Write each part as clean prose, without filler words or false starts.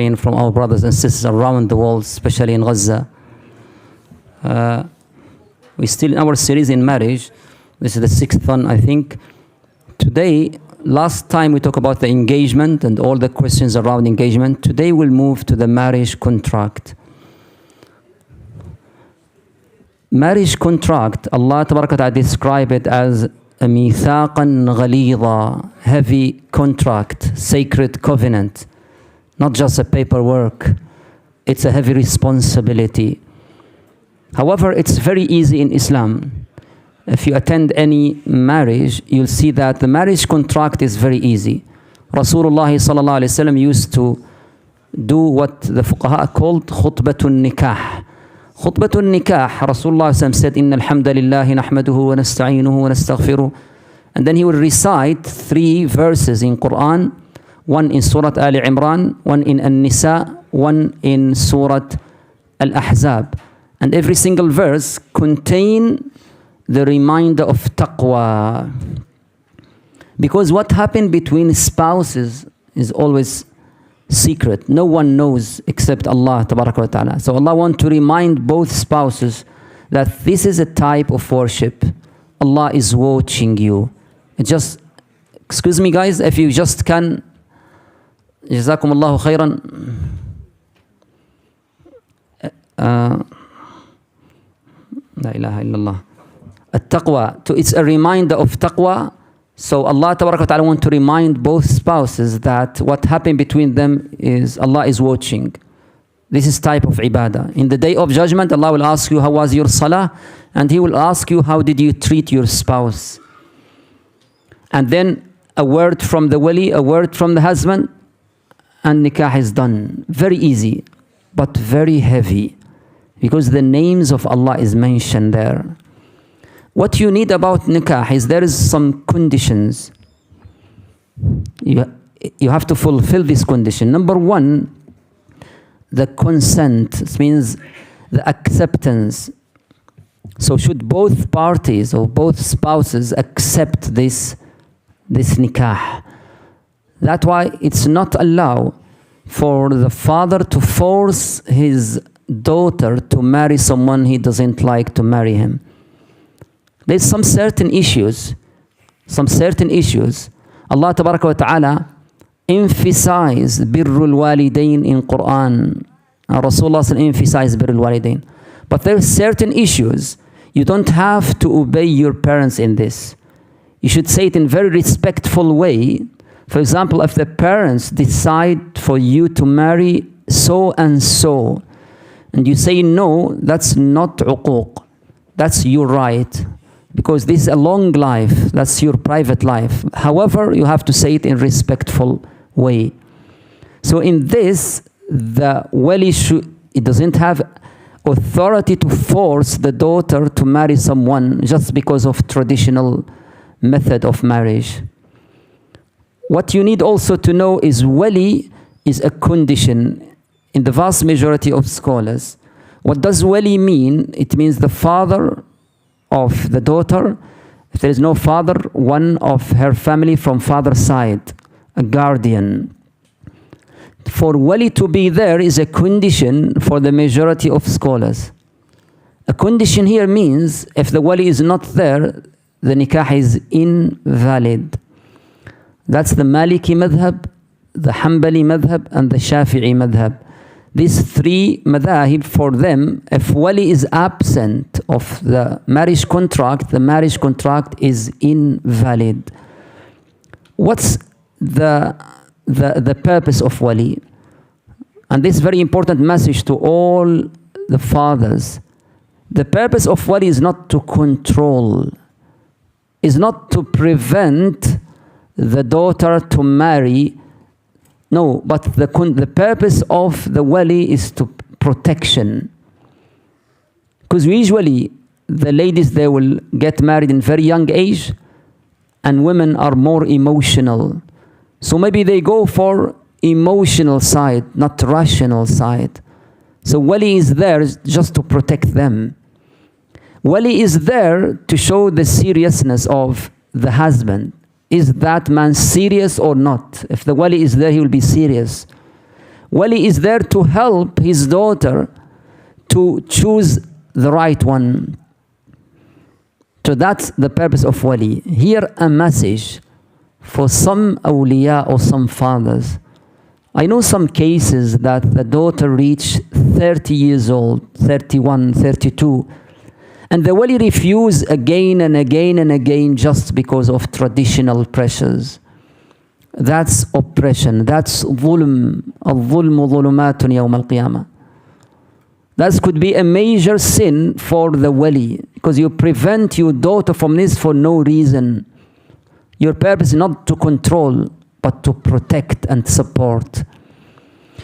pain from our brothers and sisters around the world, especially in Gaza. We're still in our series in marriage. This is the 6th one, I think. Today, last time we talked about the engagement and all the questions around engagement. Today we'll move to the marriage contract. Marriage contract, Allah Tabaraka Ta'ala described it as a mithaqan ghalidha, heavy contract, sacred covenant. Not just a paperwork. It's a heavy responsibility. However, it's very easy in Islam. If you attend any marriage, you'll see that the marriage contract is very easy. Rasulullah sallallahu alaihi wasallam used to do what the fuqaha called khutbatun nikah. Khutbatun nikah, Rasulullah said, Inna alhamdulillahi nahmaduhu wa nasta'inuhu wa nastaghfiruh. And then he will recite 3 verses in Quran, one in Surah Ali Imran, one in An-Nisa, one in Surah Al-Ahzab. And every single verse contain the reminder of taqwa. Because what happened between spouses is always secret. No one knows except Allah Tabaraka wa Ta'ala. So Allah wants to remind both spouses that this is a type of worship. Allah is watching you. Just, excuse me guys, if you just can, Jazakum Allahu khairan. La ilaha illallah. At-taqwa. It's a reminder of taqwa. So Allah Tabaraka wa Ta'ala want to remind both spouses that what happened between them is Allah is watching. This is type of ibadah. In the day of judgment, Allah will ask you, how was your salah? And He will ask you, how did you treat your spouse? And then a word from the wali, a word from the husband, and nikah is done. Very easy, but very heavy. Because the names of Allah is mentioned there. What you need about nikah is there is some conditions. You have to fulfill this condition. Number 1, the consent. It means the acceptance. So should both parties or both spouses accept this nikah. That's why it's not allowed for the father to force his daughter to marry someone he doesn't like to marry him. There's some certain issues. Allah Tabaraka wa Ta'ala emphasized birrul walidain in Quran. Rasulullah emphasized birrul walidain. But there are certain issues. You don't have to obey your parents in this. You should say it in a very respectful way. For example, if the parents decide for you to marry so and so, and you say no, that's not uquq. That's your right. Because this is a long life. That's your private life. However, you have to say it in a respectful way. So in this, the wali it doesn't have authority to force the daughter to marry someone just because of traditional method of marriage. What you need also to know is wali is a condition in the vast majority of scholars. What does wali mean? It means the father of the daughter. If there is no father, one of her family from father's side, a guardian. For wali to be there is a condition for the majority of scholars. A condition here means if the wali is not there, the nikah is invalid. That's the Maliki madhab, the Hanbali madhab, and the Shafi'i madhab. These 3 madhahib, for them, if wali is absent of the marriage contract is invalid. What's the purpose of wali? And this is very important message to all the fathers. The purpose of wali is not to control, is not to prevent the daughter to marry. No, but the purpose of the wali is to protection. Because usually the ladies, they will get married in very young age, and women are more emotional. So maybe they go for emotional side, not rational side. So wali is there just to protect them. Wali is there to show the seriousness of the husband. Is that man serious or not? If the wali is there, he will be serious. Wali is there to help his daughter to choose the right one. So that's the purpose of wali. Here a message for some awliya or some fathers. I know some cases that the daughter reached 30 years old, 31, 32, and the wali refused again and again and again just because of traditional pressures. That's oppression. That's ظلم. الظلم ظلمات يوم القيامة. That could be a major sin for the wali, because you prevent your daughter from this for no reason. Your purpose is not to control, but to protect and support.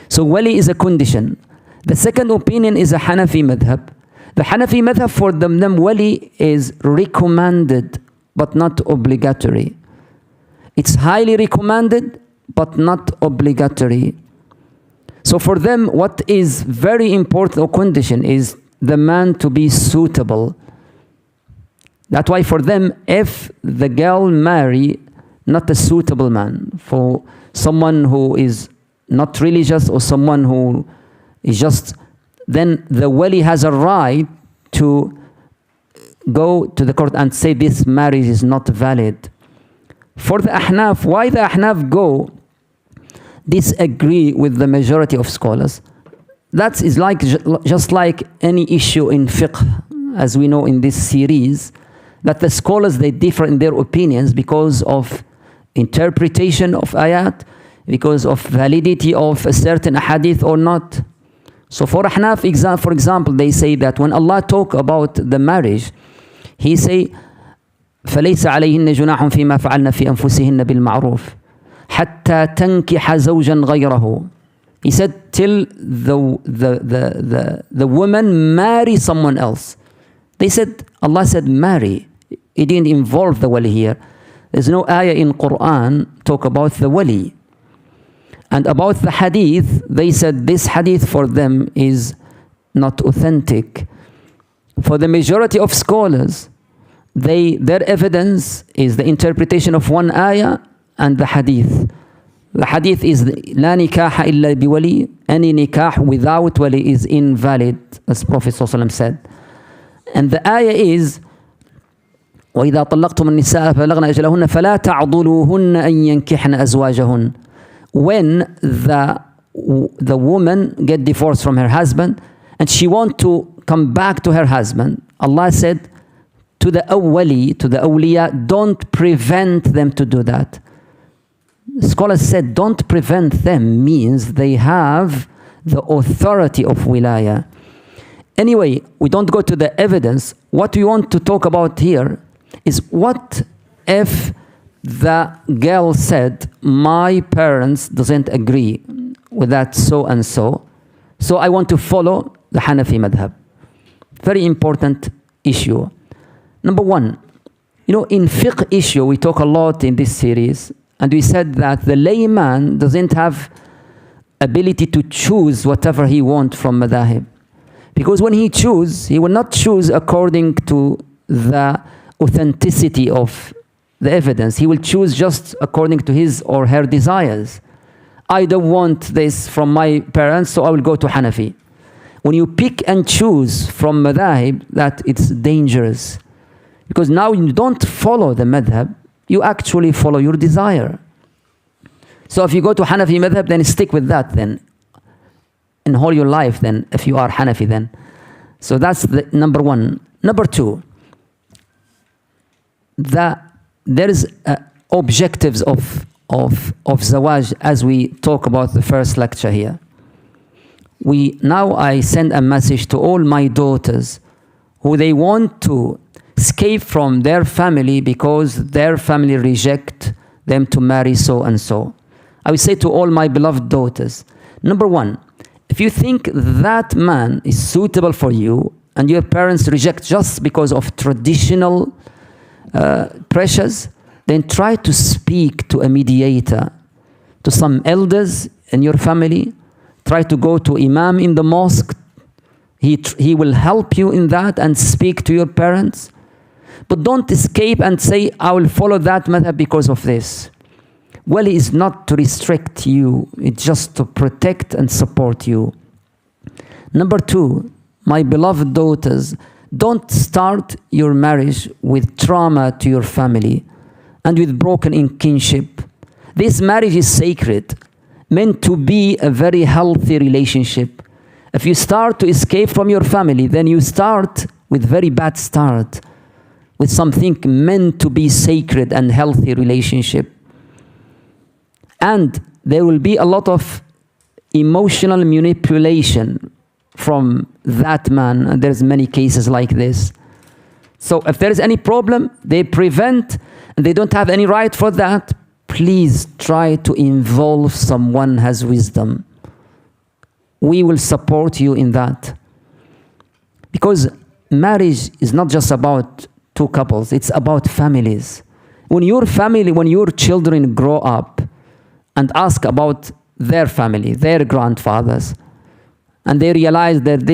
So wali is a condition. The second opinion is a Hanafi madhab. The Hanafi madhab, for them wali is recommended, but not obligatory. It's highly recommended, but not obligatory. So for them, what is very important condition is the man to be suitable. That's why for them, if the girl marry not a suitable man, for someone who is not religious or someone who is just, then the wali has a right to go to the court and say this marriage is not valid. For the Ahnaf, why the Ahnaf go disagree with the majority of scholars? That is like just like any issue in fiqh, as we know in this series, that the scholars, they differ in their opinions because of interpretation of ayat, because of validity of a certain hadith or not. So for Ahnaf, for example, they say that when Allah talk about the marriage, He say, فَلَيْسَ عَلَيْهِنَّ جُنَاحٌ فِي مَا فَعَلْنَ فِي أَنفُسِهِنَّ بِالْمَعْرُوفِ حَتَّى تَنْكِحَ زَوْجًا غَيْرَهُ. He said, till the woman marry someone else. They said, Allah said marry. It didn't involve the wali here. There's no ayah in Quran talk about the wali. And about the hadith, they said this hadith for them is not authentic. For the majority of scholars, their evidence is the interpretation of one ayah and the hadith. The hadith is لا نكاح إلا بولي. Any nikah without wali is invalid, as Prophet ﷺ said. And the ayah is وإذا طلقتم النساء فبلغن أجلهن فلا تعضلوهن أن ينكحن أزواجهن. When the woman get divorced from her husband and she want to come back to her husband, Allah said to the awwali, to the awliya, don't prevent them to do that. Scholars said don't prevent them means they have the authority of wilaya. Anyway, we don't go to the evidence. What we want to talk about here is what if the girl said, my parents doesn't agree with that so and so, so I want to follow the Hanafi madhab. Very important issue. Number one, in fiqh issue, we talk a lot in this series, and we said that the layman doesn't have ability to choose whatever he wants from madhahib. Because when he chooses, he will not choose according to the authenticity of the evidence. He will choose just according to his or her desires. I don't want this from my parents, so I will go to Hanafi. When you pick and choose from madhahib, that it's dangerous. Because now you don't follow the madhab, you actually follow your desire. So if you go to Hanafi madhab, then stick with that then. And all your life then, if you are Hanafi then. So that's the number one. Number two, there is objectives of zawaj as we talk about the first lecture here. Now I send a message to all my daughters who they want to escape from their family because their family reject them to marry so and so. I will say to all my beloved daughters, number one, if you think that man is suitable for you and your parents reject just because of traditional pressures, then try to speak to a mediator, to some elders in your family. Try to go to imam in the mosque. He will help you in that and speak to your parents. But don't escape and say, I will follow that madhab because of this. Well, is not to restrict you, it's just to protect and support you. Number two, my beloved daughters, don't start your marriage with trauma to your family and with broken in kinship. This marriage is sacred, meant to be a very healthy relationship. If you start to escape from your family, then you start with very bad start, with something meant to be sacred and healthy relationship. And there will be a lot of emotional manipulation from that man, and there's many cases like this. So if there is any problem, they prevent, and they don't have any right for that, please try to involve someone who has wisdom. We will support you in that. Because marriage is not just about two couples, it's about families. When your family, when your children grow up and ask about their family, their grandfathers, and they realize that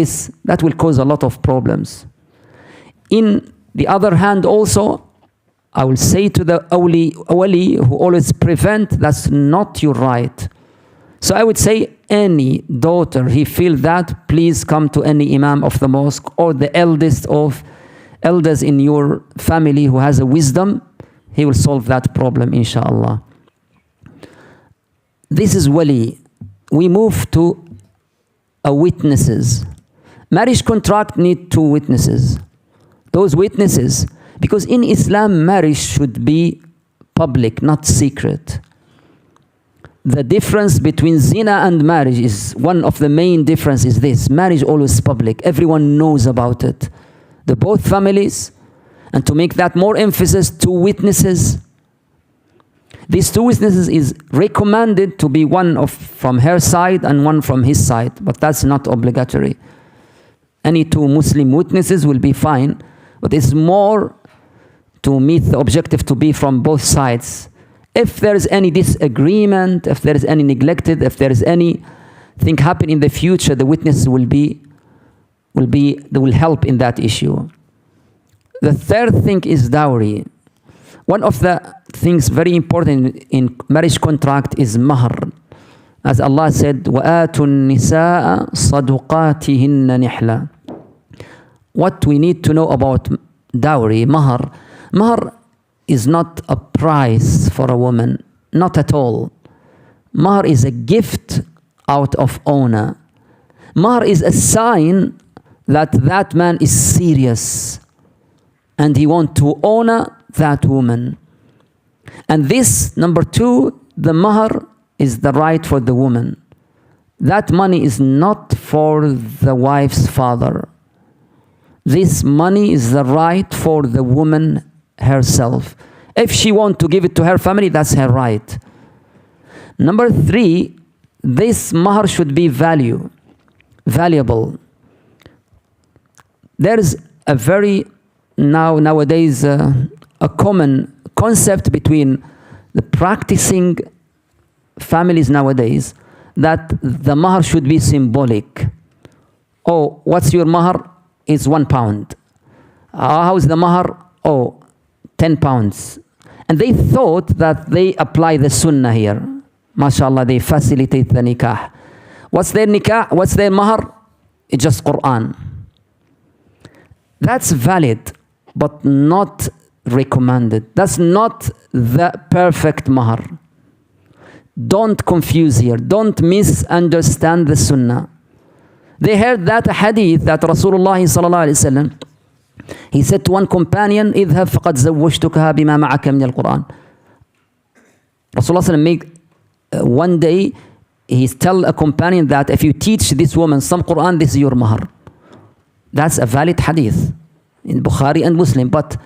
that will cause a lot of problems. In the other hand also, I will say to the wali who always prevent, that's not your right. So I would say any daughter, he feel that, please come to any imam of the mosque or the eldest of elders in your family who has a wisdom, he will solve that problem, inshallah. This is wali. We move to witnesses. Marriage contract need two witnesses. Those witnesses, because in Islam, marriage should be public, not secret. The difference between zina and marriage is, one of the main differences is this: marriage always public. Everyone knows about it. The both families, and to make that more emphasis, two witnesses. These two witnesses is recommended to be one from her side and one from his side, but that's not obligatory. Any two Muslim witnesses will be fine, but it's more to meet the objective to be from both sides. If there is any disagreement, if there is any neglected, if there is anything happen in the future, the witnesses they will help in that issue. The third thing is dowry. One of the things very important in marriage contract is mahr. As Allah said, وَآتُوا النِّسَاءَ صَدُقَاتِهِنَّ نِحْلًا. What we need to know about dowry, mahr. Mahr is not a price for a woman, not at all. Mahr is a gift out of honor. Mahr is a sign that that man is serious and he wants to honor that woman. And this, number two, the mahr is the right for the woman. That money is not for the wife's father. This money is the right for the woman herself. If she wants to give it to her family, that's her right. Number three, this mahr should be valuable. There is a very nowadays a common concept between the practicing families nowadays that the mahr should be symbolic. Oh, what's your mahr? It's £1. How's the mahr? Oh, 10 pounds. And they thought that they apply the sunnah here. MashaAllah, they facilitate the nikah. What's their nikah? What's their mahr? It's just Quran. That's valid, but not recommended. That's not the perfect mahr. Don't confuse here. Don't misunderstand the sunnah. They heard that hadith that Rasulullah sallallahu alaihi wasallam, he said to one companion, اذهب فقد زوجتكها بما معك من القرآن. Rasulullah sallallahu one day, he tell a companion that if you teach this woman some Quran, this is your mahr. That's a valid hadith in Bukhari and Muslim. But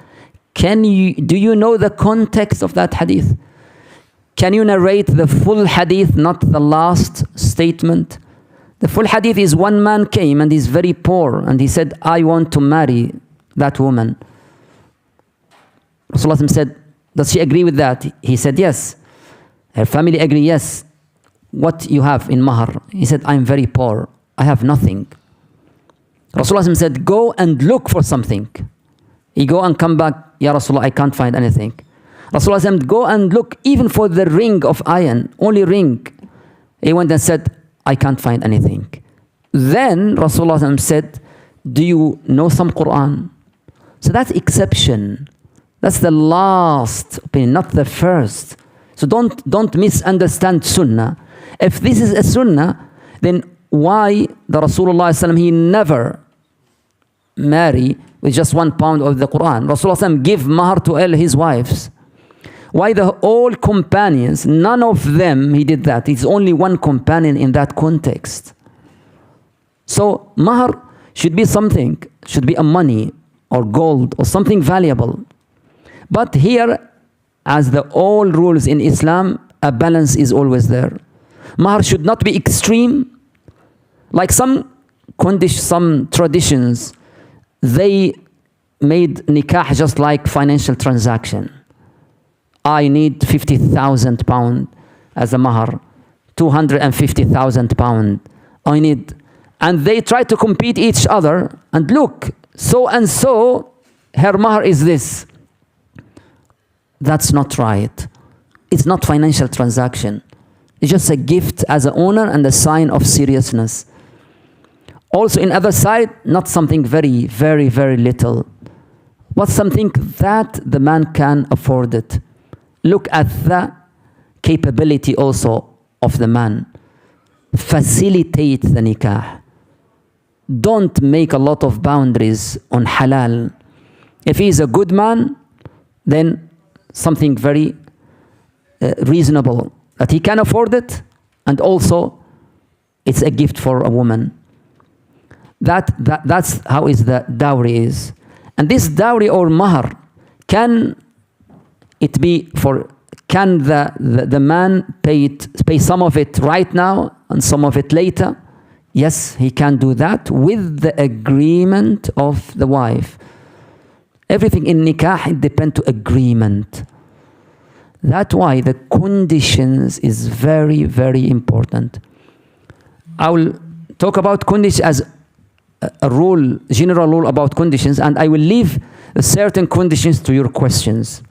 do you know the context of that hadith? Can you narrate the full hadith, not the last statement? The full hadith is one man came and he's very poor and he said, I want to marry that woman. Rasulullah said, does she agree with that? He said, yes. Her family agree, yes. What you have in mahr? He said, I'm very poor. I have nothing. Rasulullah said, go and look for something. He go and come back, Ya Rasulullah, I can't find anything. Rasulullah said, go and look even for the ring of iron, only ring. He went and said, I can't find anything. Then Rasulullah said, do you know some Quran? So that's exception. That's the last opinion, not the first. So don't misunderstand Sunnah. If this is a Sunnah, then why the Rasulullah he never marry with just 1 pound of the Quran? Rasulullah give mahar to all his wives. Why the all companions, none of them he did that. It's only one companion in that context. So mahar should be something, should be a money or gold or something valuable. But here, as the all rules in Islam, a balance is always there. Mahar should not be extreme. Like some traditions, they made nikah just like financial transaction. I need 50,000 pounds as a mahar, 250,000 pounds. I need, and they try to compete each other. And look, so and so, her mahar is this. That's not right. It's not financial transaction. It's just a gift as an honor and a sign of seriousness. Also, in other side, not something very, very, very little, but something that the man can afford it. Look at the capability also of the man. Facilitate the nikah. Don't make a lot of boundaries on halal. If he is a good man, then something very reasonable, that he can afford it, and also it's a gift for a woman. That's how is the dowry is. And this dowry or mahar, can it be for, can the man pay some of it right now and some of it later? Yes, he can do that with the agreement of the wife. Everything in nikah, it depends to agreement. That's why the conditions is very, very important. I will talk about conditions as a rule, general rule about conditions, and I will leave certain conditions to your questions.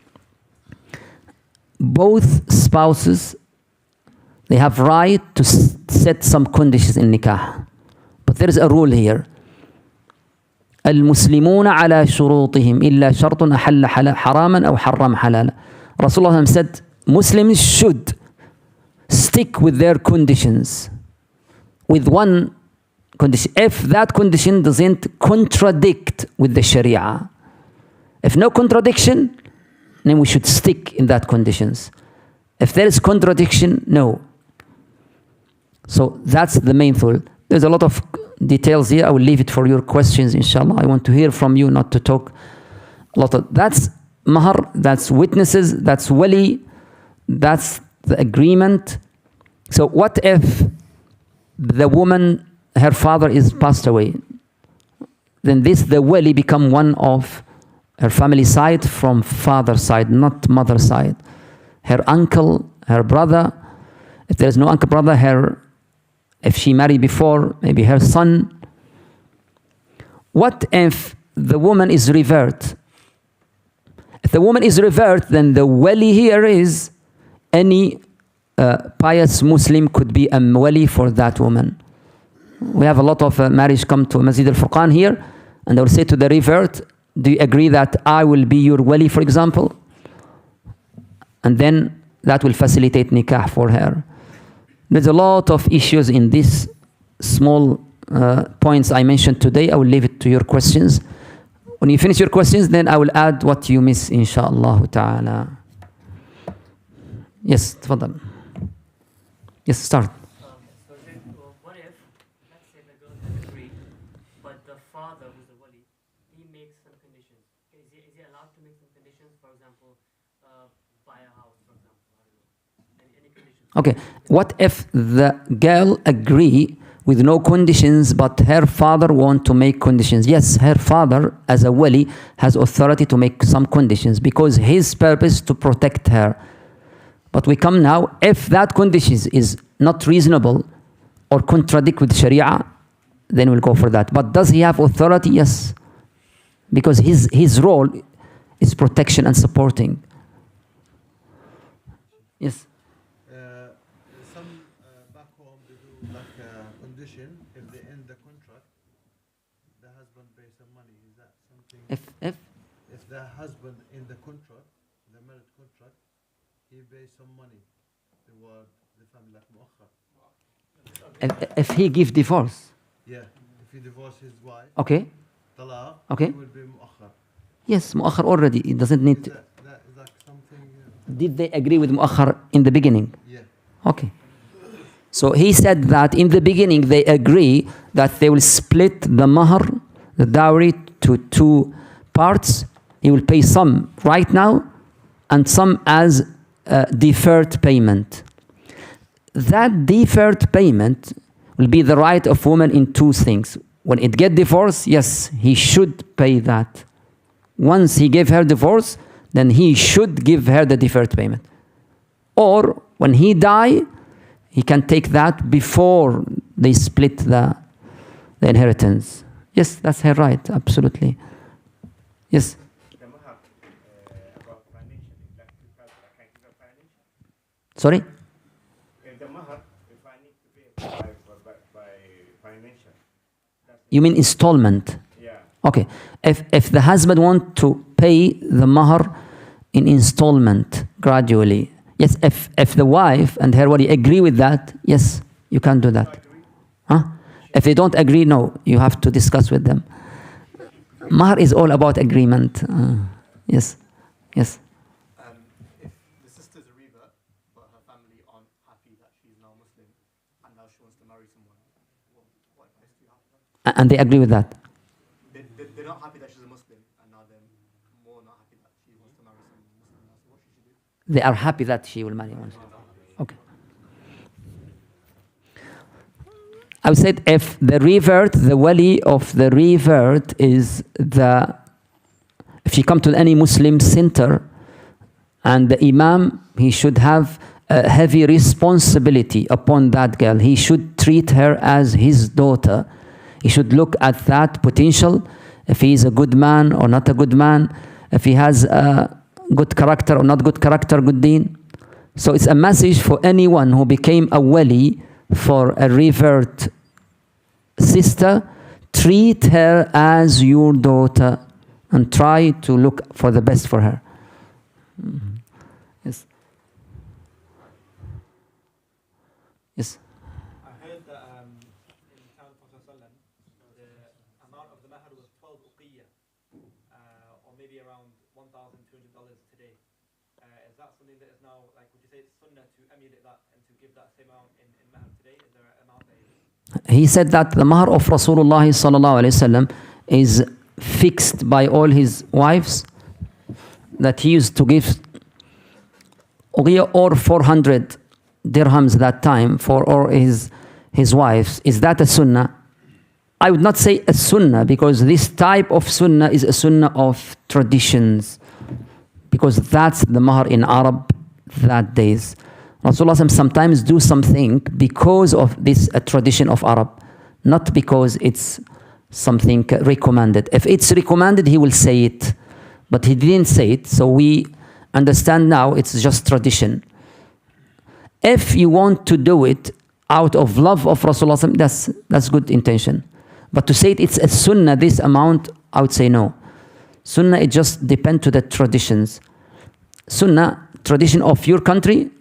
Both spouses, they have right to set some conditions in nikah. But there is a rule here. المسلمون على شروطهم إلا شرط أحل حراما أو حرم حلالا. Rasulullah said, Muslims should stick with their conditions, with one condition. If that condition doesn't contradict with the Sharia, if no contradiction, then we should stick in that conditions. If there is contradiction, no. So that's the main rule. There's a lot of details here. I will leave it for your questions, inshallah. I want to hear from you, not to talk a lot of. That's mahar, that's witnesses, that's willy, that's the agreement. So what if the woman, her father is passed away? Then the willy become one of her family side from father side, not mother side. Her uncle, her brother. If there is no uncle, brother, if she married before, maybe her son. What if the woman is revert? If the woman is revert, then the wali here is any pious Muslim could be a wali for that woman. We have a lot of marriage come to Masjid Alfurqan here, and they will say to the revert, do you agree that I will be your wali, for example? And then that will facilitate nikah for her. There's a lot of issues in these small points I mentioned today. I will leave it to your questions. When you finish your questions, then I will add what you miss, inshallah ta'ala. Yes, tafadal. Yes, start. What if, let's say the girl has agreed, but the father, who's the wali, he makes some conditions. Is he allowed to make some conditions? For example, buy a house, for example. I don't know. Any conditions? Okay. What if the girl agree with no conditions, but her father want to make conditions? Yes, her father, as a wali, has authority to make some conditions because his purpose to protect her. But we come now, if that conditions is not reasonable or contradict with Sharia, then we'll go for that. But does he have authority? Yes. Because his role is protection and supporting. Yes. Some back home they do like a condition if they end the contract, the husband pays some money. Is that something? If the husband in the contract, the marriage contract, he pays some money toward the family like mu'akhar. if he give divorce. Yeah, if he divorce his wife, Okay. talaq, Okay. he will be mu'akhar. Yes, mu'akhar already. It doesn't need. Is that something? Did they agree with mu'akhar in the beginning? Yeah. Okay. So he said that in the beginning they agree that they will split the mahr, the dowry, to two parts. He will pay some right now and some as deferred payment. That deferred payment will be the right of woman in two things. When it get divorced, yes, he should pay that. Once he gave her divorce, then he should give her the deferred payment. Or when he die, he can take that before they split the inheritance. Yes, that's her right, absolutely. Yes. The mahar, about financial, like I can give a financial. Sorry? The mahar, if I need to pay by financial. You mean installment? Yeah. Okay. If the husband want to pay the mahr in installment gradually, yes. If the wife and her wali agree with that, yes, you can do that. Huh? If they don't agree, no, you have to discuss with them. Mahr is all about agreement. Yes. Yes. If the sister's a revert, but her family aren't happy that she's now Muslim, and now she wants to marry someone, what advice do you have for them? And they agree with that. They're not happy that she's a Muslim, and now they're more not happy that she wants to marry someone Muslim. So what should she do? They are happy that she will marry one. Okay. I would say if the revert, the wali of the revert is if you come to any Muslim center and the imam, he should have a heavy responsibility upon that girl. He should treat her as his daughter. He should look at that potential, if he is a good man or not a good man, if he has a good character or not good character, good deen. So it's a message for anyone who became a wali for a revert sister, treat her as your daughter and try to look for the best for her. Yes. Yes. I heard that in the time of Prophet the amount of the mahar was 12 uqiyya, or maybe around $1,200 today. Is that something that is now, like, would you say it's sunnah to emulate that and to give that same amount in mahar today? Is there an amount that is? He said that the mahr of Rasulullah sallallahu alaihi wasallam is fixed by all his wives, that he used to give or 400 dirhams that time for all his wives. Is that a sunnah? I would not say a sunnah, because this type of sunnah is a sunnah of traditions, because that's the mahr in Arab that days. Rasulullah sometimes do something because of this tradition of Arab, not because it's something recommended. If it's recommended, he will say it, but he didn't say it, so we understand now it's just tradition. If you want to do it out of love of Rasulullah, that's good intention. But to say it's a sunnah, this amount, I would say no. Sunnah, it just depends to the traditions. Sunnah, tradition of your country,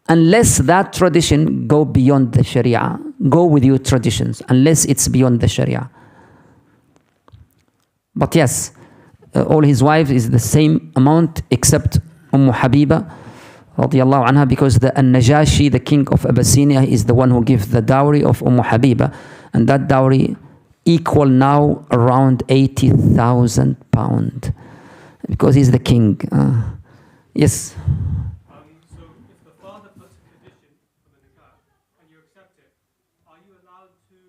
unless that tradition go beyond the Sharia. Go with your traditions, unless it's beyond the Sharia. But yes, all his wives is the same amount except Habiba radiyallahu anha, because the Najashi, the king of Abyssinia, is the one who gives the dowry of Habiba, and that dowry equal now around 80,000 pounds, because he's the king. Yes. So if the father puts a condition for the nikah and you accept it, are you allowed to,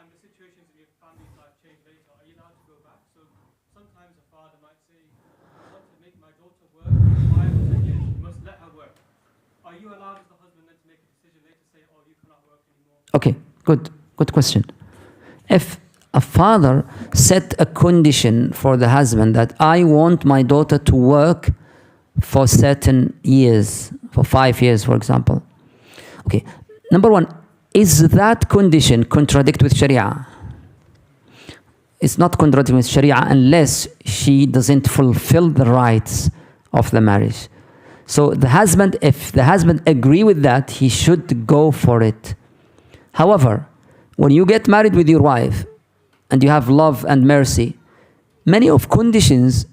and the situations in your family's life change later, are you allowed to go back? So sometimes a father might say, I want to make my daughter work for 5 or 10 years, you must let her work. Are you allowed as the husband then to make a decision later to say, oh, you cannot work anymore? Okay, good question. If a father set a condition for the husband that I want my daughter to work for certain years, for 5 years, for example. Okay, number one, is that condition contradict with Sharia? It's not contradicting with Sharia unless she doesn't fulfill the rights of the marriage. So the husband, if the husband agree with that, he should go for it. However, when you get married with your wife and you have love and mercy, many of conditions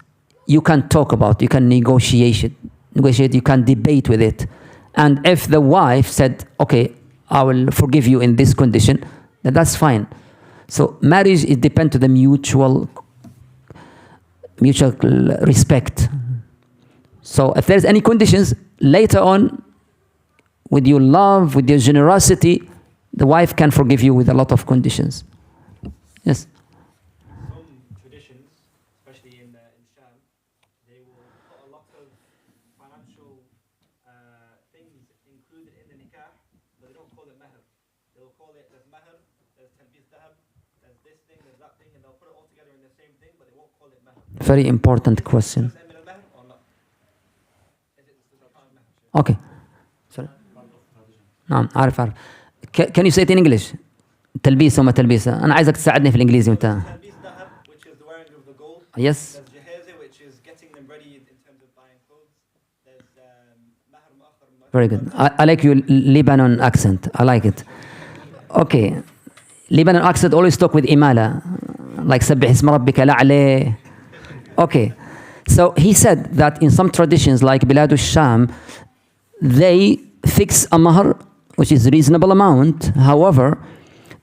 you can talk about, you can negotiate, you can debate with it. And if the wife said, okay, I will forgive you in this condition, then that's fine. So marriage, it depends on the mutual respect. So if there's any conditions, later on, with your love, with your generosity, the wife can forgive you with a lot of conditions. Yes? Some traditions, especially in Sham, they will put a lot of financial things included in the nikah, but they don't call it mahr. They'll call it, there's mahr, there's tanbih dahab, there's this thing, there's that thing, and they'll put it all together in the same thing, but they won't call it mahr. Very important question. Okay. Sorry. نعم عارف. Can you say it in English? تلبيسة وما تلبيسة. أنا عايزك تساعدني في الإنجليزي وأنت. Which is the wearing of the gold. Yes. There's jahazah, which is getting them ready in terms of buying clothes. There's mahr mu'akhkhar. Very good. I like your Lebanon accent. I like it. Okay. Lebanon accent always talk with imala. Like سبح اسم ربك الأعلى. Okay. So he said that in some traditions like Bilad al-Sham, they fix a mahr, which is a reasonable amount. However,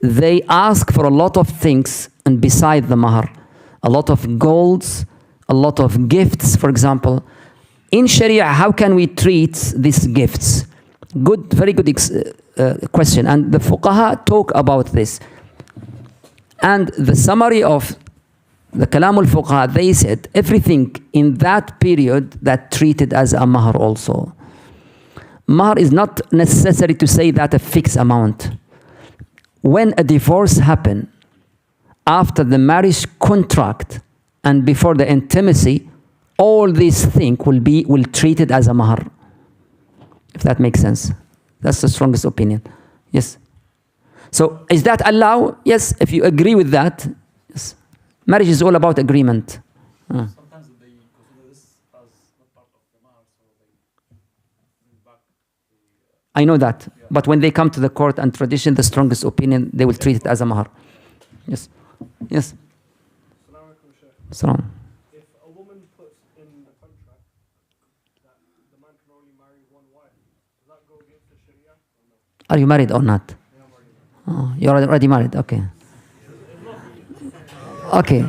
they ask for a lot of things and beside the mahr, a lot of golds, a lot of gifts, for example. In Sharia, how can we treat these gifts? Good, very good question. And the fuqaha talk about this. And the summary of the Kalam al-Fuqaha, they said everything in that period that treated as a mahr also. Mahr is not necessary to say that a fixed amount. When a divorce happens, after the marriage contract and before the intimacy, all these things will treat it as a mahr. If that makes sense. That's the strongest opinion. Yes. So is that allowed? Yes, if you agree with that. Yes. Marriage is all about agreement. Sometimes they consider this as not part of the mahr, so they bring back the... I know that. Yeah. But when they come to the court and tradition, the strongest opinion, they will treat it as a mahr. Yes. Yes. Salam. If a woman puts in the contract that the man can only marry one wife, does that go against the Sharia or no? Are you married or not? Oh, you're already married. Okay. Okay.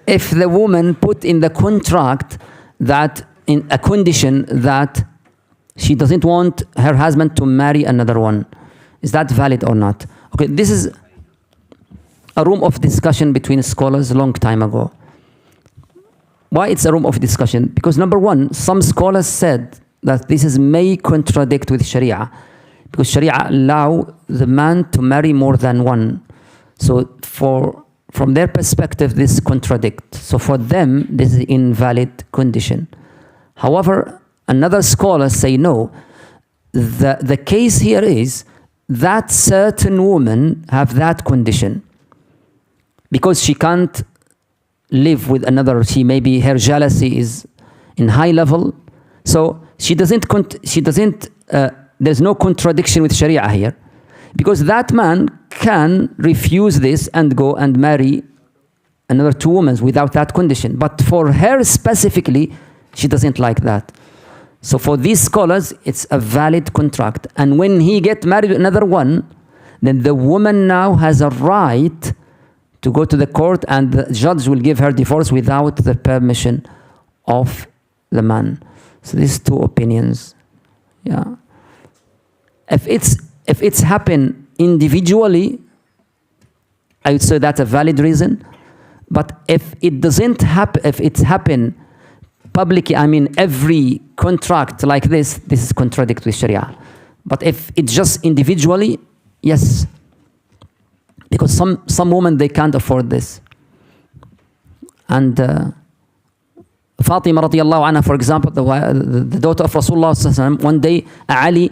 If the woman put in the contract that in a condition that she doesn't want her husband to marry another one, is that valid or not? Okay, this is a room of discussion between scholars a long time ago. Why it's a room of discussion? Because number one, some scholars said that this may contradict with Sharia, because Sharia allow the man to marry more than one. So from their perspective, this contradicts. So for them, this is invalid condition. However, another scholar say no. The case here is that certain women have that condition because she can't live with another. Maybe her jealousy is in high level. So she doesn't. There's no contradiction with Sharia here, because that man can refuse this and go and marry another two women without that condition. But for her specifically, she doesn't like that. So for these scholars, it's a valid contract. And when he get married to another one, then the woman now has a right to go to the court and the judge will give her divorce without the permission of the man. So these two opinions. Yeah. If it's happened individually, I would say that's a valid reason. But if it doesn't happen, if it's happened publicly, I mean every contract like this is contradict with Sharia. But if it's just individually, yes. Because some women, they can't afford this. And Fatima radiallahu anha, for example, the daughter of Rasulullah sallallahu alaihi wasallam, one day Ali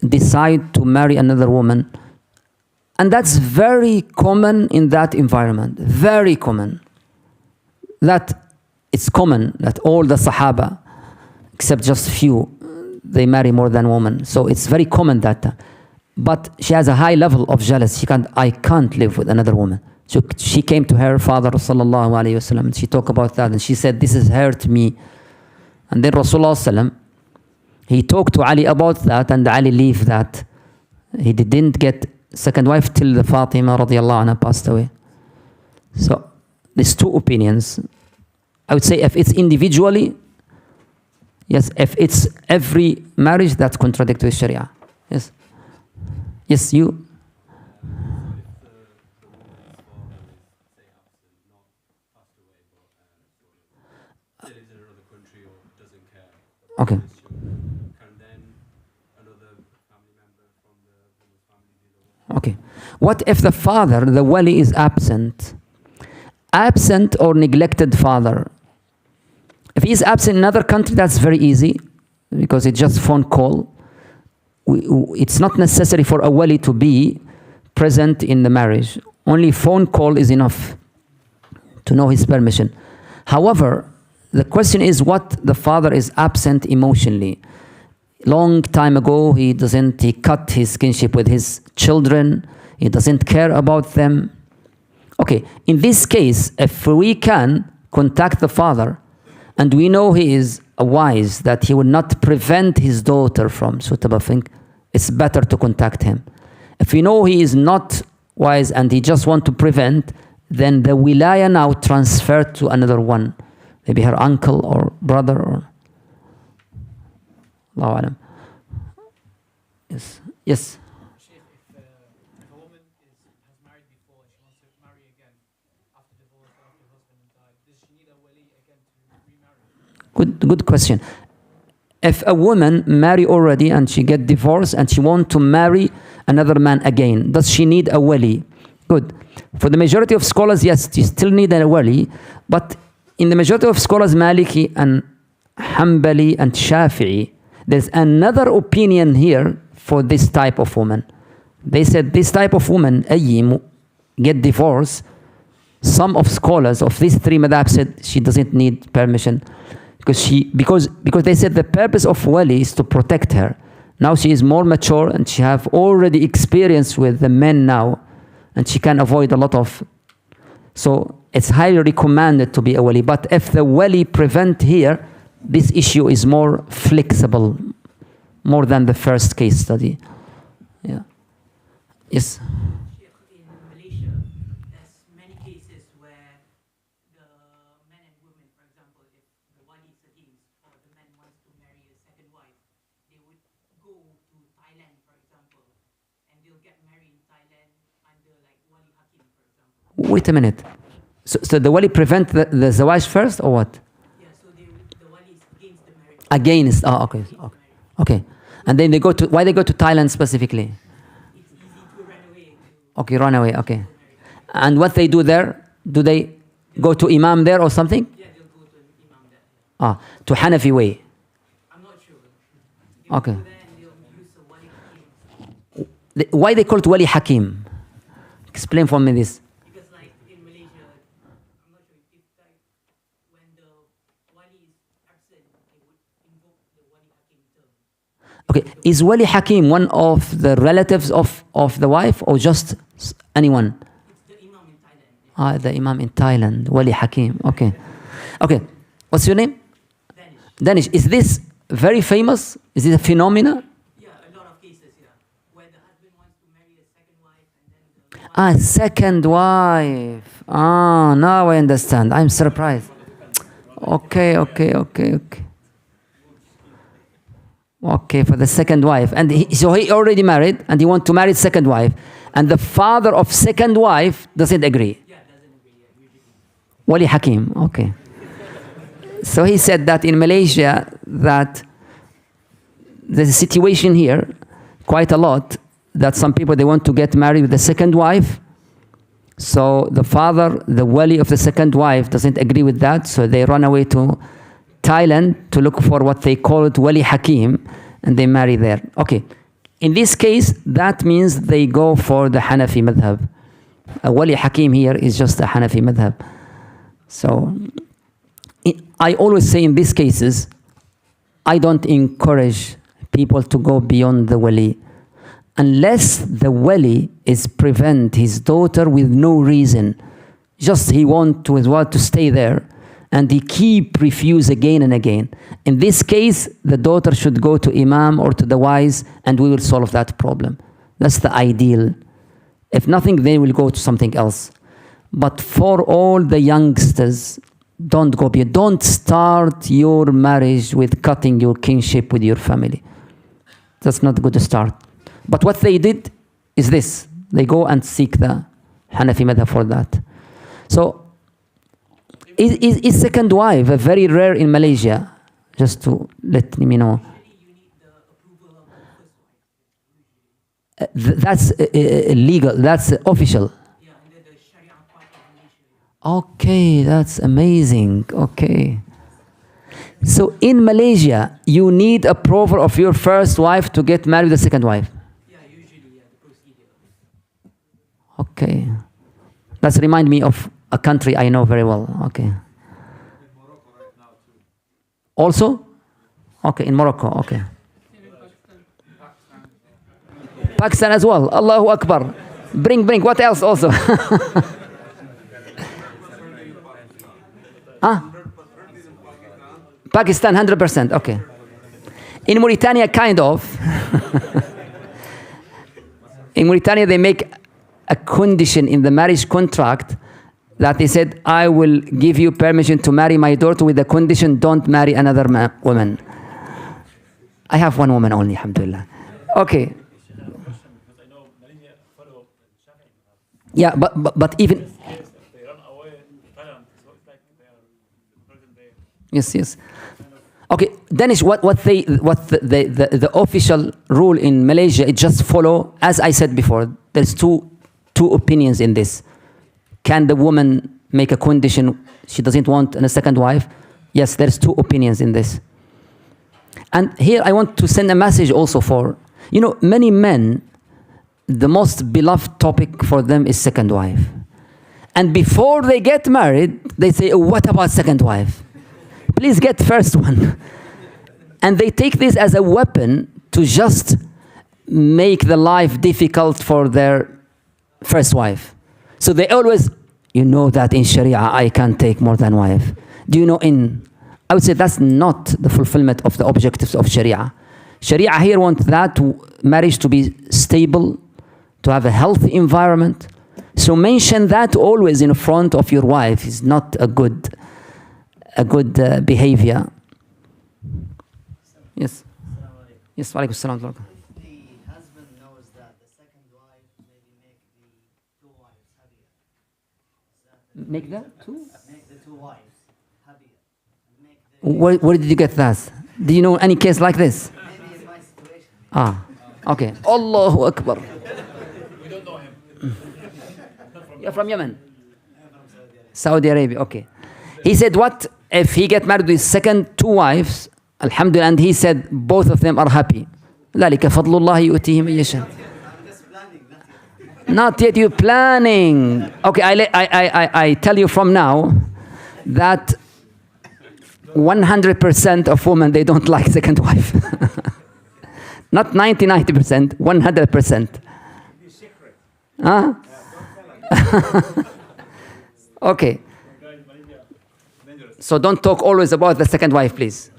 decided to marry another woman. And that's very common in that environment. Very common. That it's common that all the Sahaba, except just few, they marry more than women. So it's very common that. But she has a high level of jealousy. I can't live with another woman. So she came to her father, sallallahu alaihi wasallam, and she talked about that, and she said, "This has hurt me." And then Rasulullah sallam, he talked to Ali about that, and Ali left that. He didn't get second wife till the Fatima radiallahu anha passed away. So there's two opinions. I would say if it's individually, yes. If it's every marriage, that's contradictory with Sharia. Yes. Yes, you. Okay. Okay. What if the father, the wali, is absent? Absent or neglected father. If he is absent in another country, that's very easy because it's just phone call. It's not necessary for a wali to be present in the marriage. Only phone call is enough to know his permission. However, the question is what the father is absent emotionally. Long time ago, he cut his kinship with his children. He doesn't care about them. Okay, in this case, if we can contact the father and we know he is wise, that he will not prevent his daughter from suitable thing, it's better to contact him. If we know he is not wise and he just want to prevent, then the wilaya now transferred to another one. Maybe her uncle or brother or Allahu Alam. Yes. Yes. Sheikh, if a woman has married before and she wants to marry again after divorce or after her husband died, does she need a wali again to remarry? Good question. If a woman marry already and she get divorced and she want to marry another man again, does she need a wali? Good. For the majority of scholars, yes, she still need a wali, but in the majority of scholars, Maliki and Hanbali and Shafi'i, there's another opinion here for this type of woman. They said this type of woman, ayyim, get divorced. Some of scholars of these three madhab said she doesn't need permission because they said the purpose of wali is to protect her. Now she is more mature and she have already experience with the men now, and she can avoid a lot of. So it's highly recommended to be a wali. But if the wali prevent here, this issue is more flexible, more than the first case study. Yeah. Yes. In Malaysia, there's many cases where the men and women, for example, if the wali is against or the man wants to marry a second wife, they would go to Thailand, for example, and they'll get married in Thailand under like wali hakim, for example. Wait a minute. So the wali prevent the zawaj first or what? Yeah, so the wali is against the marriage. Against. Oh, okay. Okay. And then why they go to Thailand specifically? It's easy to run away. Okay, run away. Okay. And what they do there? Do they go to Imam there or something? Yeah, they'll go to an imam there. To Hanafi way. I'm not sure. They'll Okay. go there and they'll use the wali hakim. Why they call it Wali Hakim? Explain for me this. Because like in Malaysia, I'm not sure if like when the wali is absent, they would invoke the wali hakim term. Okay, is Wali Hakim one of the relatives of the wife or just anyone? It's the imam in Thailand. The Imam in Thailand, Wali Hakim. Okay. Okay. What's your name? Danish. Is this very famous? Is it a phenomena? Yeah, a lot of cases, yeah. Where the husband wants to marry a second wife and then the Second wife. Now I understand. I'm surprised. Okay. Okay, for the second wife. And so he already married and he wants to marry second wife. And the father of second wife doesn't agree. yeah, doesn't agree, yeah, usually. Wali Hakim, okay. So he said that in Malaysia that there's a situation here, quite a lot, that some people, they want to get married with the second wife. So the father, the wali of the second wife doesn't agree with that. So they run away to Thailand to look for what they call it Wali Hakim, and they marry there. Okay. In this case, that means they go for the Hanafi madhab. A Wali Hakim here is just a Hanafi madhab. So, I always say in these cases, I don't encourage people to go beyond the Wali. Unless the Wali is prevent his daughter with no reason. Just he want to stay there. And he keep refuse again and again. In this case, the daughter should go to Imam or to the wise, and we will solve that problem. That's the ideal. If nothing, they will go to something else. But for all the youngsters, don't go beyond. Don't start your marriage with cutting your kinship with your family. That's not a good start. But what they did is this. They go and seek the Hanafi madhab for that. So, is second wife very rare in Malaysia? Just to let me know. That's legal. That's official. Okay, that's amazing. Okay. So in Malaysia, you need approval of your first wife to get married to the second wife. Okay. That's remind me of a country I know very well. Okay. Also? Okay, in Morocco. Okay. Pakistan as well. Allahu Akbar. Bring. What else also? Pakistan, 100%. Okay. In Mauritania, kind of. In Mauritania, they make a condition in the marriage contract that they said, I will give you permission to marry my daughter with the condition, don't marry another woman. I have one woman only, alhamdulillah. Okay. Yeah, but even... Yes. Okay, Danish, what the official rule in Malaysia, it just follow, as I said before, there's two opinions in this. Can the woman make a condition she doesn't want a second wife? Yes, there's two opinions in this. And here I want to send a message also for, many men, the most beloved topic for them is second wife. And before they get married, they say, what about second wife? Please get first one. And they take this as a weapon to just make the life difficult for their first wife. So they always, that in Sharia, I can't take more than wife. I would say that's not the fulfillment of the objectives of Sharia. Sharia here wants that marriage to be stable, to have a healthy environment. So mention that always in front of your wife is not a good behavior. Yes. Yes, wa alaikum salam. The husband knows that the second wife maybe make the two wives happier. Make that two? Make the two wives happier. Where did you get that? Do you know any case like this? Maybe in my situation. Okay. Allahu Akbar. We don't know him. You're from Yemen? Saudi Arabia, okay. He said, what if he get married with second two wives, alhamdulillah, and he said both of them are happy. ذلك فضل الله يؤتيه من يشاء. I'm just planning, Not yet, you're planning. Okay, I tell you from now that 100% of women, they don't like second wife. Not 90%, 100%. Huh? Okay. So don't talk always about the second wife, please.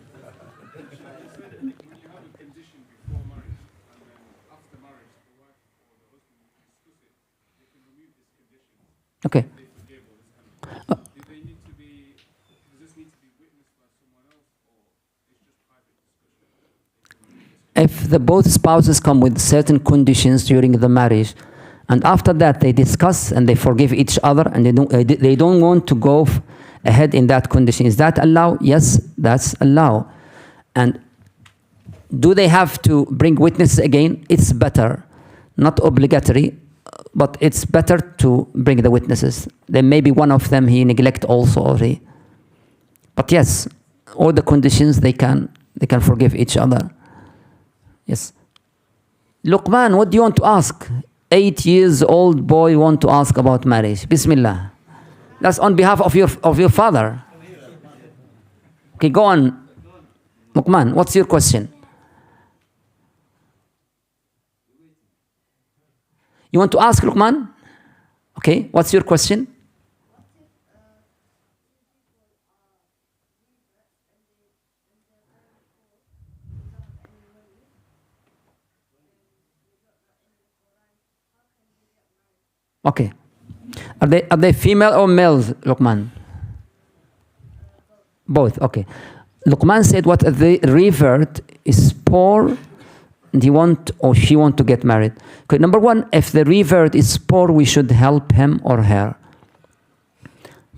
Okay. If the both spouses come with certain conditions during the marriage, and after that they discuss and they forgive each other, and they don't want to go ahead in that condition, is that allowed? Yes, that's allowed. And do they have to bring witnesses again? It's better, not obligatory, but it's better to bring the witnesses. There may be one of them he neglect also already. But yes, all the conditions, they can forgive each other. Yes. Luqman, what do you want to ask? 8 years old boy want to ask about marriage. Bismillah. That's on behalf of your father. Okay, go on. Luqman, what's your question? You want to ask, Luqman? Okay, what's your question? Okay. Are they female or males, Luqman? Both, okay. Luqman said what the revert is poor and he want or she want to get married. Okay, number one, if the revert is poor, we should help him or her.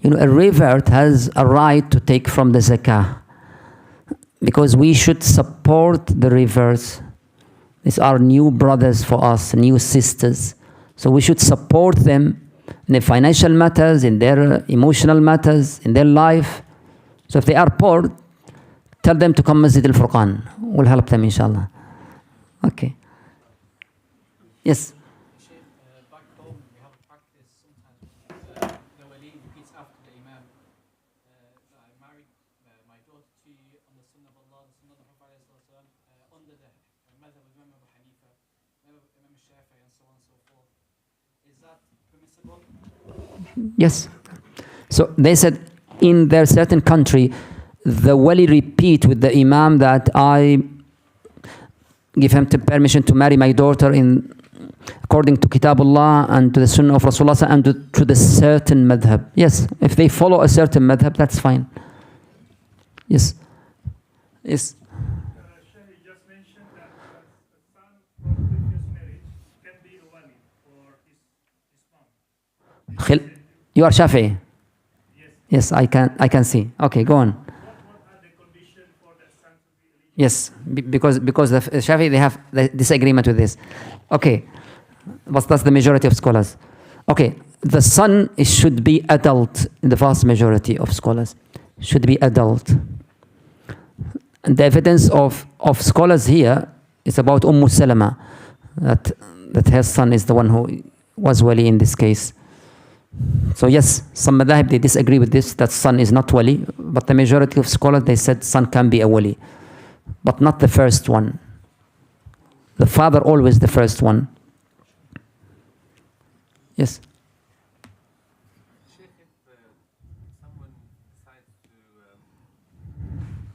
You know, a revert has a right to take from the zakah because we should support the reverts. These are new brothers for us, new sisters. So we should support them in their financial matters, in their emotional matters, in their life. So if they are poor, tell them to come Masjid Alfurqan. We'll help them, inshallah. Okay. Yes. Sheikh, back home we have a practice sometimes the wali repeats after the imam that I married my daughter to you on the sunnah of Allah, the sunnah of the Prophet under the madhab of Imam Abu Hanifa, Imam Shafi'i and so on and so forth. Is that permissible? Yes. So they said in their certain country, the wali repeat with the imam that I give him permission to marry my daughter according to Kitabullah and to the Sunnah of Rasulullah and to the certain madhab. Yes, if they follow a certain madhab, that's fine. Yes. Yes. Sheikh just mentioned that a son from previous marriage can be a wali for his mom. You are Shafi'i? Yes. Yes, I can see. Okay, go on. What are the conditions for that son to be eligible? Yes, because the Shafi'i, they have the disagreement with this. Okay, but that's the majority of scholars. Okay, the son should be adult in the vast majority of scholars. Should be adult. And the evidence of scholars here is about Salama, that her son is the one who was wali in this case. So yes, some madhab they disagree with this, that son is not wali, but the majority of scholars they said son can be a wali, but not the first one. The father always the first one. Yes. Sheikh, if someone decides to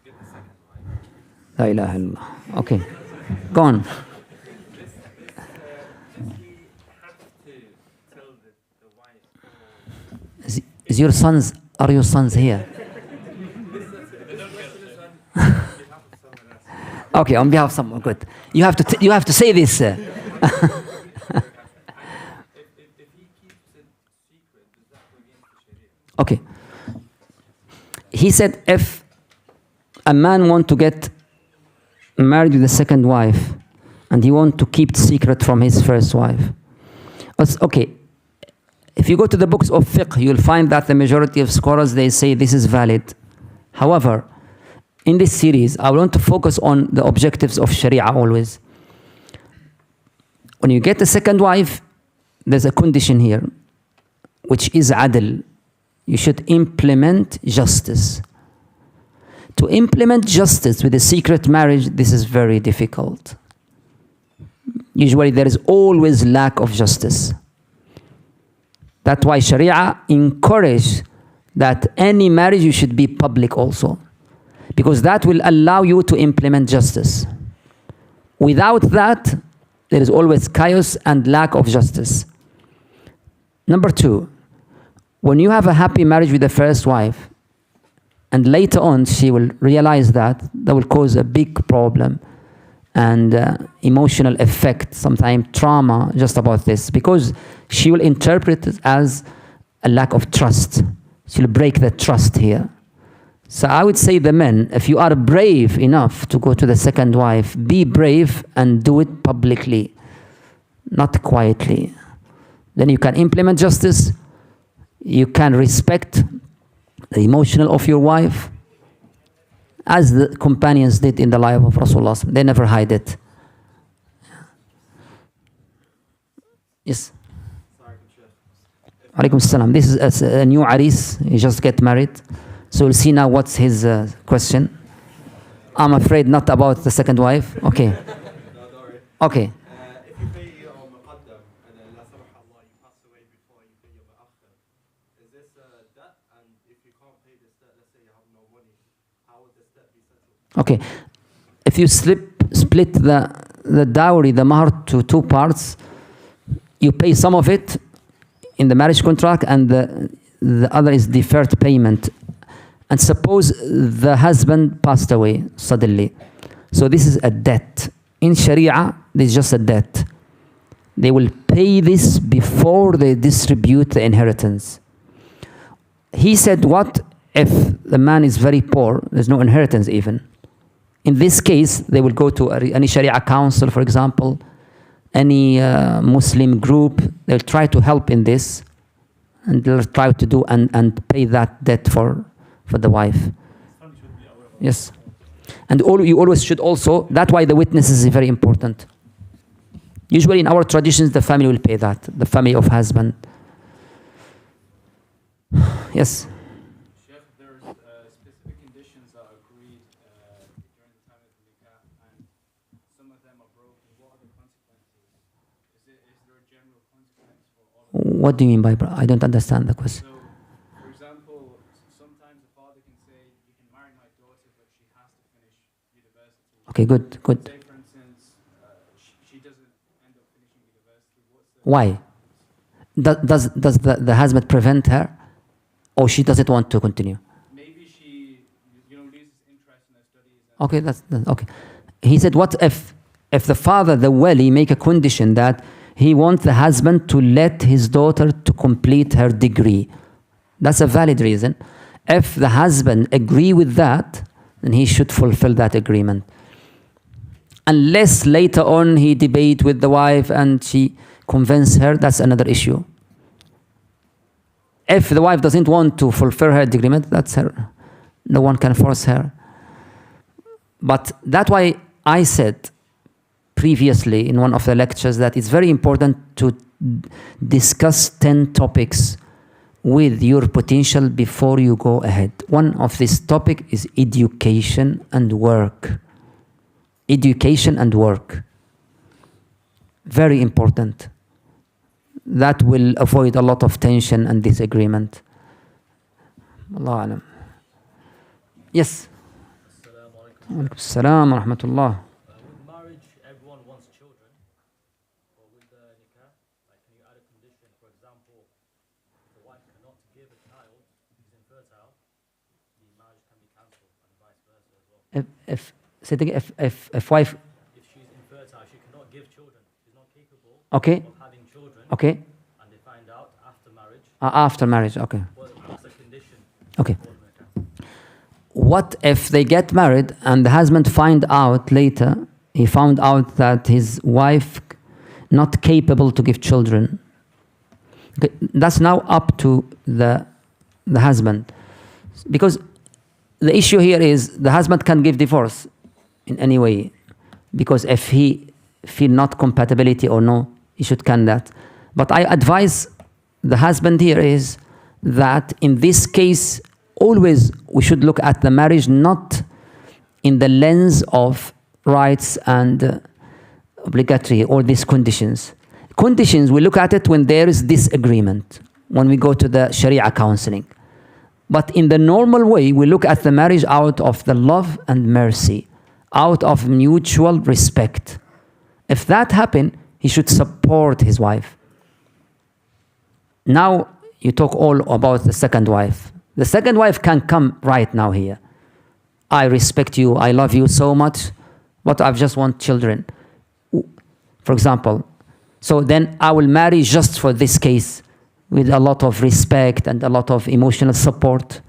get a second wife. La ilaha illallah. Okay, go on. Does he have to tell the wife? Is your sons? Are your sons here? Okay, on behalf of someone, good. You have to say this. If he keeps it secret, does that go against the Sharia? Okay. He said if a man want to get married with a second wife and he want to keep it secret from his first wife, okay. If you go to the books of Fiqh, you'll find that the majority of scholars, they say this is valid. However, in this series, I want to focus on the objectives of Sharia always. When you get a second wife, there's a condition here, which is adl. You should implement justice. To implement justice with a secret marriage, this is very difficult. Usually there is always lack of justice. That's why Sharia encourages that any marriage you should be public also, because that will allow you to implement justice. Without that, there is always chaos and lack of justice. Number two, when you have a happy marriage with the first wife, and later on she will realize that will cause a big problem and emotional effect, sometimes trauma, just about this, because she will interpret it as a lack of trust. She'll break the trust here. So I would say the men, if you are brave enough to go to the second wife, be brave and do it publicly, not quietly. Then you can implement justice, you can respect the emotional of your wife, as the companions did in the life of Rasulullah. They never hide it. Yes. Alaikum salam. This is a new aris. He just get married. So we'll see now what's his question. I'm afraid not about the second wife. Okay. Okay. If you pay your muqaddam and then la Allah you pass away before you pay your mu'akhkhar, is this a debt? And if you can't pay this debt, let's say you have no money, how would this debt be settled? Okay. If you split the dowry, the mahr, to two parts, you pay some of it in the marriage contract and the other is deferred payment. And suppose the husband passed away suddenly. So this is a debt. In Sharia, this is just a debt. They will pay this before they distribute the inheritance. He said, what if the man is very poor? There's no inheritance even. In this case, they will go to any Sharia council, for example, any Muslim group. They'll try to help in this, and they'll try to do and pay that debt for the wife. Yes. And you always should also, that's why the witnesses is very important. Usually in our traditions, the family will pay that, the family of husband. Yes. Sheikh, there's specific conditions that are agreed during the time of the nikah, and some of them are broken. What are the consequences? Is there a general consequence for all of them? What do you mean by, I don't understand the question. So, for example, sometimes a father can say, you can marry my daughter, but she has to finish university. Okay, good. Say, for instance, she doesn't end up finishing university. What's the Why? Does the husband prevent her? Or she doesn't want to continue? Maybe she, loses interest in her studies. Okay, that's okay. He said, what if the father, the wali, make a condition that he wants the husband to let his daughter to complete her degree? That's a valid reason. If the husband agree with that, then he should fulfill that agreement. Unless later on he debate with the wife and she convince her, that's another issue. If the wife doesn't want to fulfill her agreement, that's her. No one can force her. But that's why I said previously in one of the lectures that it's very important to discuss 10 topics with your potential before you go ahead. One of this topic is education and work. Education and work. Very important. That will avoid a lot of tension and disagreement. Allah alam. Yes. Alaikum salam wa rahmatullah. With marriage, everyone wants children. But with the nikah, can you add a condition? For example, if the wife cannot give a child who's infertile, the marriage can be cancelled, and vice versa as well. If wife. If she's infertile, she cannot give children. She's not capable Okay. of having children. Okay. And they find out after marriage. After marriage. Okay. Well, that's a condition. Okay. What if they get married and the husband find out later, he found out that his wife not capable to give children? Okay, that's now up to the husband. Because the issue here is the husband can give divorce in any way. Because if he feel not compatibility or no, he should can that. But I advise the husband here is that in this case, always we should look at the marriage not in the lens of rights and obligatory or these conditions. Conditions, we look at it when there is disagreement, when we go to the Sharia counseling. But in the normal way, we look at the marriage out of the love and mercy, out of mutual respect. If that happens, he should support his wife. Now, you talk all about the second wife. The second wife can come right now here. I respect you, I love you so much, but I just want children. For example, so then I will marry just for this case with a lot of respect and a lot of emotional support.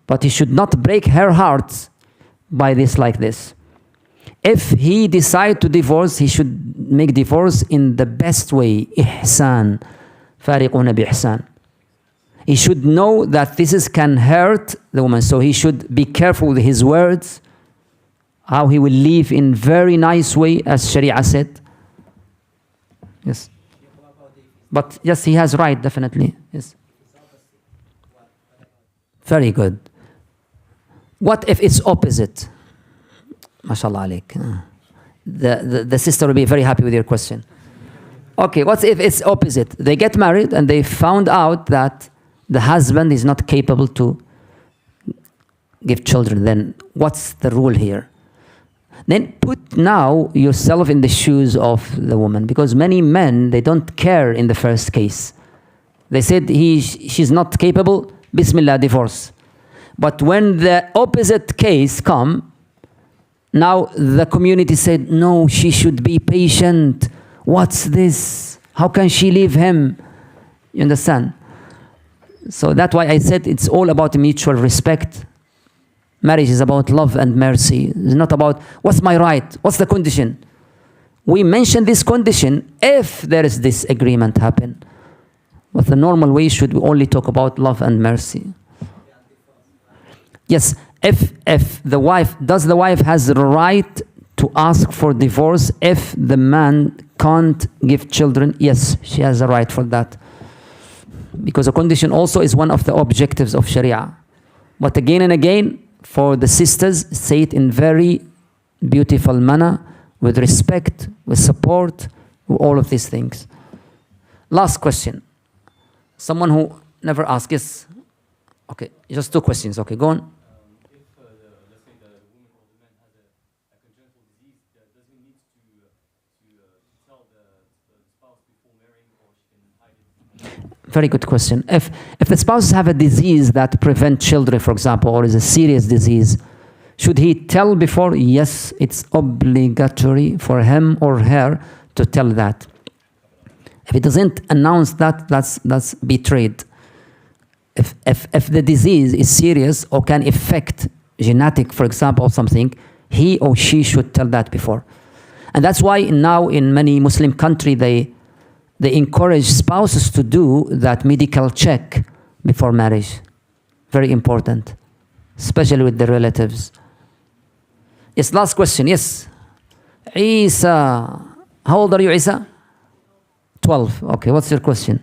But he should not break her heart by this like this. If he decide to divorce, he should make divorce in the best way. Ihsan. Fariquna bi ihsan. He should know that can hurt the woman. So he should be careful with his words, how he will live in very nice way, as Sharia said. Yes. But yes, he has right, definitely. Yes. Very good. What if it's opposite? MashaAllah alaik. The sister will be very happy with your question. Okay, what if it's opposite? They get married and they found out that the husband is not capable to give children. Then what's the rule here? Then put now yourself in the shoes of the woman, because many men, they don't care in the first case. They said she's not capable, Bismillah, divorce. But when the opposite case come, now the community said, no, she should be patient. What's this? How can she leave him? You understand? So that's why I said it's all about mutual respect. Marriage is about love and mercy. It's not about what's my right, what's the condition. We mention this condition if there is this agreement happen. But the normal way should we only talk about love and mercy. Yes, if the wife, does the wife has the right to ask for divorce if the man can't give children? Yes, she has a right for that. Because a condition also is one of the objectives of Sharia. But again and again, for the sisters, say it in very beautiful manner, with respect, with support, with all of these things. Last question. Someone who never asked. Yes. Okay, just 2 questions. Okay, go on. If, let's say, the woman or the man has a congenital disease, does he need to tell the spouse before marrying, or she can hide it? Very good question. If the spouses have a disease that prevents children, for example, or is a serious disease, should he tell before? Yes, it's obligatory for him or her to tell that. If he doesn't announce that, that's betrayed. If the disease is serious or can affect genetic, for example, or something, he or she should tell that before. And that's why now in many Muslim countries, they encourage spouses to do that medical check before marriage. Very important, especially with the relatives. Yes, last question. Yes. Isa. How old are you, Isa? 12. Okay, what's your question?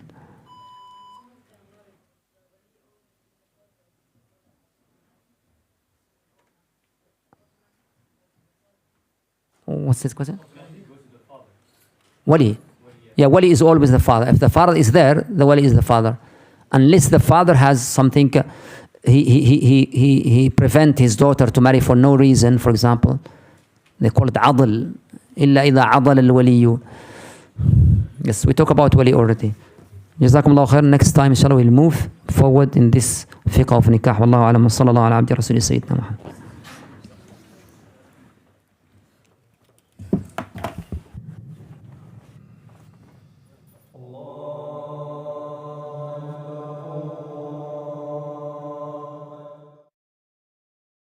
What's this question? Wali. Yeah, wali is always the father. If the father is there, the wali is the father. Unless the father has something, he prevent his daughter to marry for no reason, for example. They call it adl. إلا إذا عضل الولي. Yes, we talk about wali already. جزاكم الله خير. Next time, inshallah, we'll move forward in this fiqh of nikah. والله أعلم وصلى الله على عبد رسول سيدنا محمد.